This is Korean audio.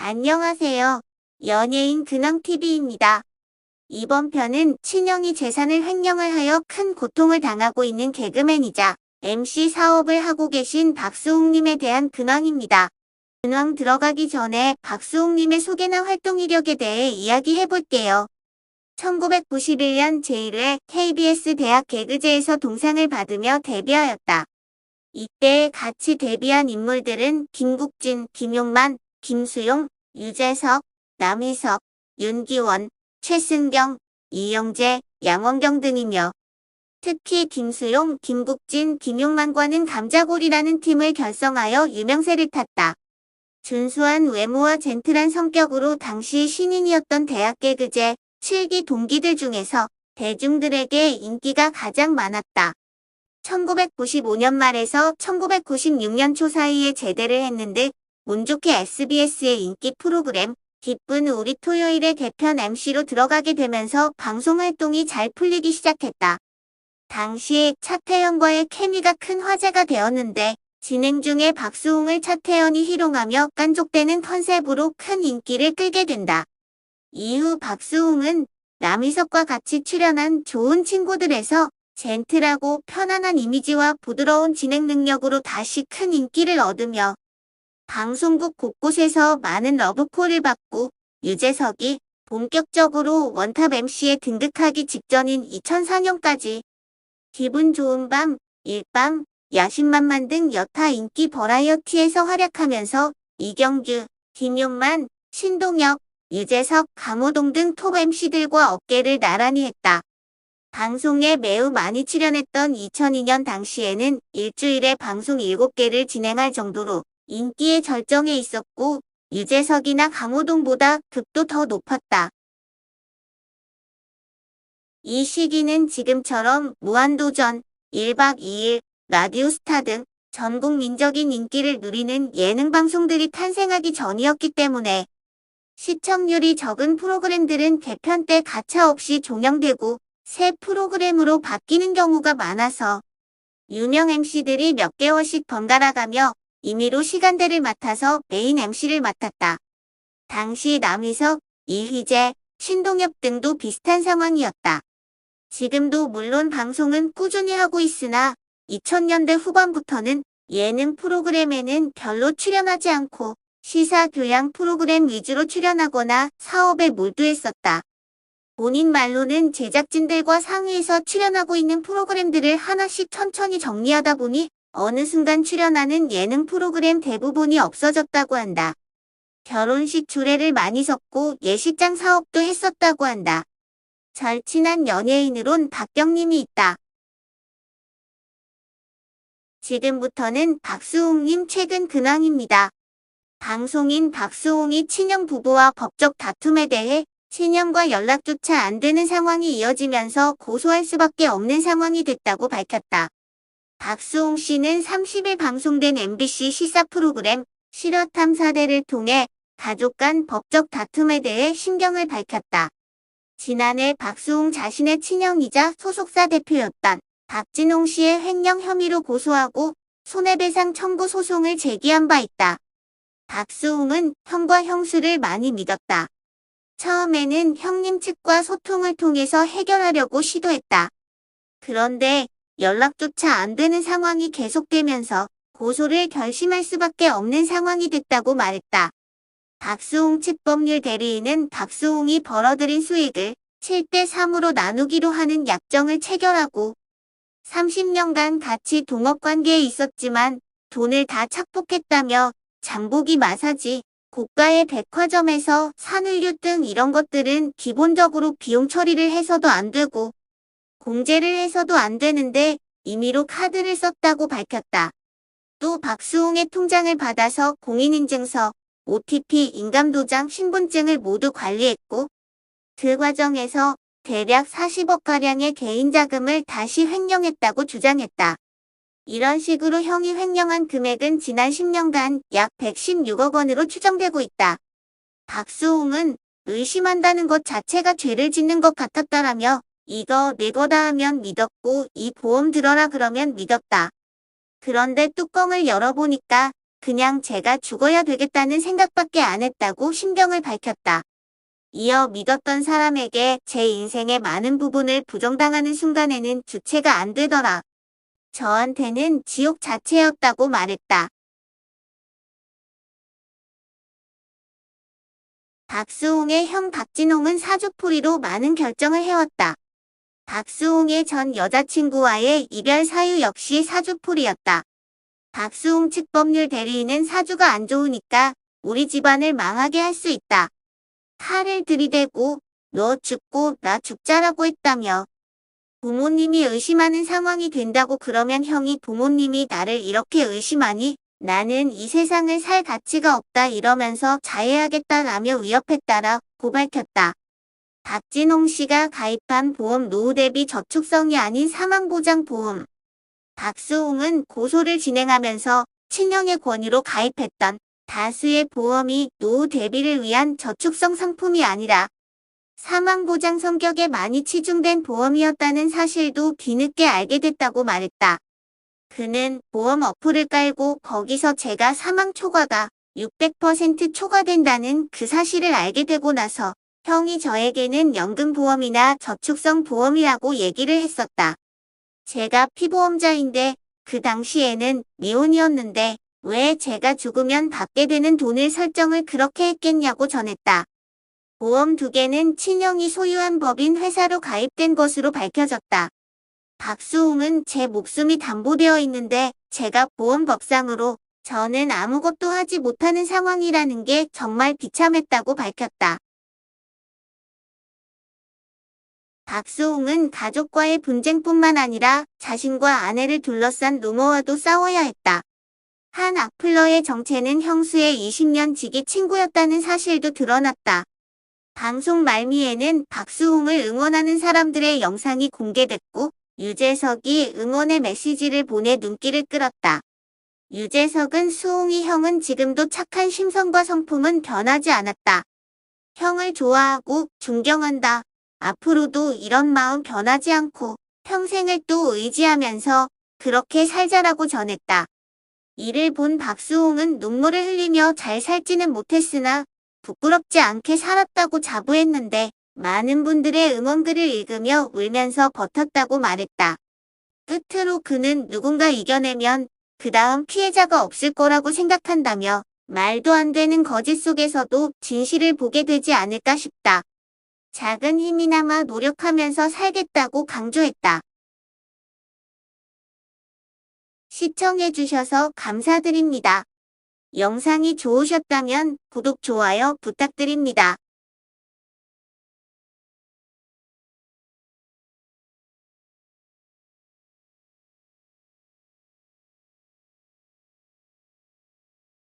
안녕하세요. 연예인 근황TV입니다. 이번 편은 친형이 재산을 횡령을 하여 큰 고통을 당하고 있는 개그맨이자 MC 사업을 하고 계신 박수홍님에 대한 근황입니다. 근황 들어가기 전에 박수홍님의 소개나 활동 이력에 대해 이야기해볼게요. 1991년 제1회 KBS 대학 개그제에서 동상을 받으며 데뷔하였다. 이때 같이 데뷔한 인물들은 김국진, 김용만, 김수용, 유재석, 남희석, 윤기원, 최승경, 이영재, 양원경 등이며 특히 김수용, 김국진, 김용만과는 감자골이라는 팀을 결성하여 유명세를 탔다. 준수한 외모와 젠틀한 성격으로 당시 신인이었던 대학 개그제 7기 동기들 중에서 대중들에게 인기가 가장 많았다. 1995년 말에서 1996년 초 사이에 제대를 했는데 운 좋게 SBS의 인기 프로그램 기쁜 우리 토요일의 개편 MC로 들어가게 되면서 방송 활동이 잘 풀리기 시작했다. 당시에 차태현과의 케미가 큰 화제가 되었는데 진행 중에 박수홍을 차태현이 희롱하며 깐족대는 컨셉으로 큰 인기를 끌게 된다. 이후 박수홍은 남희석과 같이 출연한 좋은 친구들에서 젠틀하고 편안한 이미지와 부드러운 진행 능력으로 다시 큰 인기를 얻으며 방송국 곳곳에서 많은 러브콜을 받고 유재석이 본격적으로 원탑 MC에 등극하기 직전인 2004년까지 기분 좋은 밤, 일밤, 야심만만 등 여타 인기 버라이어티에서 활약하면서 이경규, 김용만, 신동엽, 유재석, 강호동 등 톱 MC들과 어깨를 나란히 했다. 방송에 매우 많이 출연했던 2002년 당시에는 일주일에 방송 7개를 진행할 정도로 인기의 절정에 있었고 유재석이나 강호동보다 급도 더 높았다. 이 시기는 지금처럼 무한도전, 1박 2일, 라디오스타 등 전국민적인 인기를 누리는 예능 방송들이 탄생하기 전이었기 때문에 시청률이 적은 프로그램들은 개편 때 가차없이 종영되고 새 프로그램으로 바뀌는 경우가 많아서 유명 MC들이 몇 개월씩 번갈아가며 임의로 시간대를 맡아서 메인 MC를 맡았다. 당시 남희석, 이휘재, 신동엽 등도 비슷한 상황이었다. 지금도 물론 방송은 꾸준히 하고 있으나 2000년대 후반부터는 예능 프로그램에는 별로 출연하지 않고 시사 교양 프로그램 위주로 출연하거나 사업에 몰두했었다. 본인 말로는 제작진들과 상의해서 출연하고 있는 프로그램들을 하나씩 천천히 정리하다 보니 어느 순간 출연하는 예능 프로그램 대부분이 없어졌다고 한다. 결혼식 주례를 많이 섰고 예식장 사업도 했었다고 한다. 절친한 연예인으론 박경림이 있다. 지금부터는 박수홍님 최근 근황입니다. 방송인 박수홍이 친형 부부와 법적 다툼에 대해 친형과 연락조차 안 되는 상황이 이어지면서 고소할 수밖에 없는 상황이 됐다고 밝혔다. 박수홍 씨는 30일 방송된 MBC 시사 프로그램 실화탐사대를 통해 가족 간 법적 다툼에 대해 심경을 밝혔다. 지난해 박수홍 자신의 친형이자 소속사 대표였던 박진홍 씨의 횡령 혐의로 고소하고 손해배상 청구 소송을 제기한 바 있다. 박수홍은 형과 형수를 많이 믿었다. 처음에는 형님 측과 소통을 통해서 해결하려고 시도했다. 그런데 연락조차 안 되는 상황이 계속되면서 고소를 결심할 수밖에 없는 상황이 됐다고 말했다. 박수홍 측 법률 대리인은 박수홍이 벌어들인 수익을 7대3으로 나누기로 하는 약정을 체결하고 30년간 같이 동업관계에 있었지만 돈을 다 착복했다며 장보기 마사지, 고가의 백화점에서 산을류 등 이런 것들은 기본적으로 비용 처리를 해서도 안 되고 공제를 해서도 안 되는데 임의로 카드를 썼다고 밝혔다. 또 박수홍의 통장을 받아서 공인인증서, OTP, 인감도장, 신분증을 모두 관리했고 그 과정에서 대략 40억가량의 개인자금을 다시 횡령했다고 주장했다. 이런 식으로 형이 횡령한 금액은 지난 10년간 약 116억 원으로 추정되고 있다. 박수홍은 의심한다는 것 자체가 죄를 짓는 것 같았다라며 이거 내 거다 하면 믿었고 이 보험 들어라 그러면 믿었다. 그런데 뚜껑을 열어보니까 그냥 제가 죽어야 되겠다는 생각밖에 안 했다고 신병을 밝혔다. 이어 믿었던 사람에게 제 인생의 많은 부분을 부정당하는 순간에는 주체가 안 되더라. 저한테는 지옥 자체였다고 말했다. 박수홍의 형 박진홍은 사주풀이로 많은 결정을 해왔다. 박수홍의 전 여자친구와의 이별 사유 역시 사주풀이였다. 박수홍 측 법률 대리인은 사주가 안 좋으니까 우리 집안을 망하게 할 수 있다. 칼을 들이대고 너 죽고 나 죽자라고 했다며. 부모님이 의심하는 상황이 된다고 그러면 형이 부모님이 나를 이렇게 의심하니 나는 이 세상을 살 가치가 없다 이러면서 자해하겠다라며 위협했다라고 밝혔다. 박진홍 씨가 가입한 보험 노후 대비 저축성이 아닌 사망보장보험. 박수홍은 고소를 진행하면서 친형의 권유로 가입했던 다수의 보험이 노후 대비를 위한 저축성 상품이 아니라 사망보장 성격에 많이 치중된 보험이었다는 사실도 뒤늦게 알게 됐다고 말했다. 그는 보험 어플을 깔고 거기서 제가 사망 초과가 600% 초과된다는 그 사실을 알게 되고 나서 형이 저에게는 연금보험이나 저축성 보험이라고 얘기를 했었다. 제가 피보험자인데 그 당시에는 미혼이었는데 왜 제가 죽으면 받게 되는 돈을 설정을 그렇게 했겠냐고 전했다. 보험 2개는 친형이 소유한 법인 회사로 가입된 것으로 밝혀졌다. 박수홍은 제 목숨이 담보되어 있는데 제가 보험법상으로 저는 아무것도 하지 못하는 상황이라는 게 정말 비참했다고 밝혔다. 박수홍은 가족과의 분쟁뿐만 아니라 자신과 아내를 둘러싼 루머와도 싸워야 했다. 한 악플러의 정체는 형수의 20년 지기 친구였다는 사실도 드러났다. 방송 말미에는 박수홍을 응원하는 사람들의 영상이 공개됐고 유재석이 응원의 메시지를 보내 눈길을 끌었다. 유재석은 수홍이 형은 지금도 착한 심성과 성품은 변하지 않았다. 형을 좋아하고 존경한다. 앞으로도 이런 마음 변하지 않고 평생을 또 의지하면서 그렇게 살자라고 전했다. 이를 본 박수홍은 눈물을 흘리며 잘 살지는 못했으나 부끄럽지 않게 살았다고 자부했는데 많은 분들의 응원글을 읽으며 울면서 버텼다고 말했다. 끝으로 그는 누군가 이겨내면 그 다음 피해자가 없을 거라고 생각한다며 말도 안 되는 거짓 속에서도 진실을 보게 되지 않을까 싶다. 작은 힘이나마 노력하면서 살겠다고 강조했다. 시청해주셔서 감사드립니다. 영상이 좋으셨다면 구독, 좋아요 부탁드립니다.